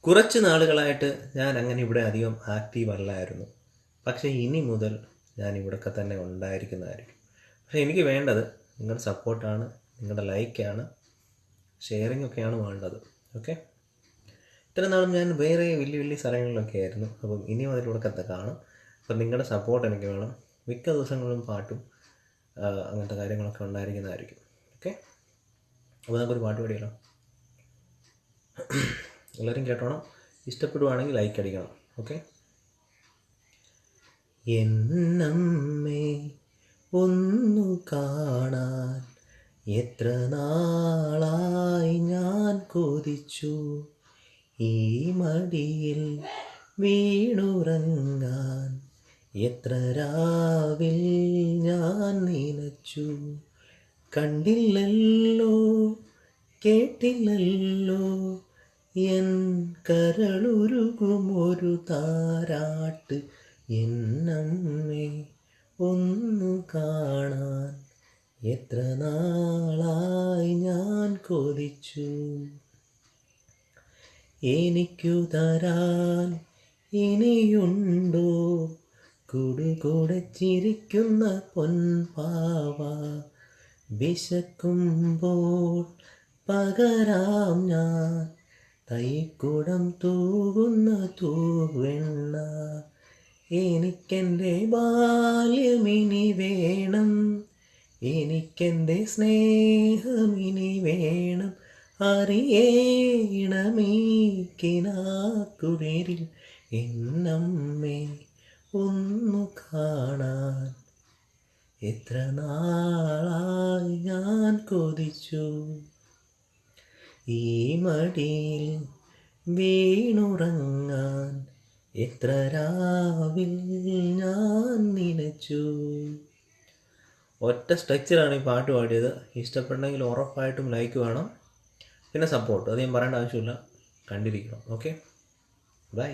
കുറച്ച് നാളുകളായിട്ട് ഞാൻ അങ്ങനെ ഇവിടെ അധികം ആക്റ്റീവ് അല്ലായിരുന്നു. പക്ഷേ ഇനി മുതൽ ഞാൻ ഇവിടെയൊക്കെ തന്നെ ഉണ്ടായിരിക്കുന്നതായിരിക്കും. പക്ഷേ എനിക്ക് വേണ്ടത് നിങ്ങളുടെ സപ്പോർട്ടാണ്, നിങ്ങളുടെ ലൈക്കാണ്, ഷെയറിംഗ് ഒക്കെയാണ് വേണ്ടത്. ഓക്കെ, ഇത്ര നാളും ഞാൻ വേറെ വലിയ വലിയ സ്ഥലങ്ങളിലൊക്കെ ആയിരുന്നു. അപ്പം ഇനി മുതൽ ഇവിടെയൊക്കെ കാണും. അപ്പം നിങ്ങളുടെ സപ്പോർട്ട് എനിക്ക് വേണം. മിക്ക ദിവസങ്ങളിലും പാട്ടും അങ്ങനത്തെ കാര്യങ്ങളൊക്കെ ഉണ്ടായിരിക്കുന്നതായിരിക്കും. ഓക്കെ, അപ്പോൾ നമുക്കൊരു പാട്ട് പാടിയല്ലോ. എല്ലാവരും കേട്ടോണം. ഇഷ്ടപ്പെടുവാണെങ്കിൽ ലൈക്ക് അടിക്കണം. ഓക്കെ. എന്നമ്മേ ഒന്നു കാണാൻ എത്ര നാളായി ഞാൻ കൊതിച്ചു, ഈ മടിയിൽ വീണുറങ്ങാൻ എത്ര രാവിൽ ഞാൻ നനച്ചു. കണ്ടില്ലല്ലോ കേട്ടില്ലല്ലോ എൻ കരളുരുകുമൊരു താരാട്ട്, എന്നമ്മേ ഒന്നു കാണാൻ എത്ര നാളായി ഞാൻ കൊതിച്ചു. എനിക്കു തരാൻ ഇനിയുണ്ടോ കൂടുകൂടെ ചിരിക്കുന്ന പൊൻപാവ, വിശക്കുമ്പോൾ പകരാം ഞാൻ തൈക്കുടം തൂകുന്ന തൂവെണ്ണ. എനിക്കെൻ്റെ ബാല്യമിനി വേണം, എനിക്കെൻ്റെ സ്നേഹമിനി വേണം. അറിയണമീ കിനാക്കുളിരിൽ എന്നമ്മേ ഒന്നു കാണാൻ എത്ര നാളായി ഞാൻ കൊതിച്ചു, ഈ മടിയിൽ വീണുറങ്ങാൻ എത്ര രാവിൽ ഞാൻ നനച്ചു. ഒറ്റ സ്ട്രക്ചറാണ് ഈ പാട്ട് പാടിയത്. ഇഷ്ടപ്പെട്ടെങ്കിൽ ഉറപ്പായിട്ടും ലൈക്ക് വേണം, പിന്നെ സപ്പോർട്ട്. അത് ഞാൻ പറയേണ്ട ആവശ്യമില്ല, കണ്ടിരിക്കണം. Okay, by.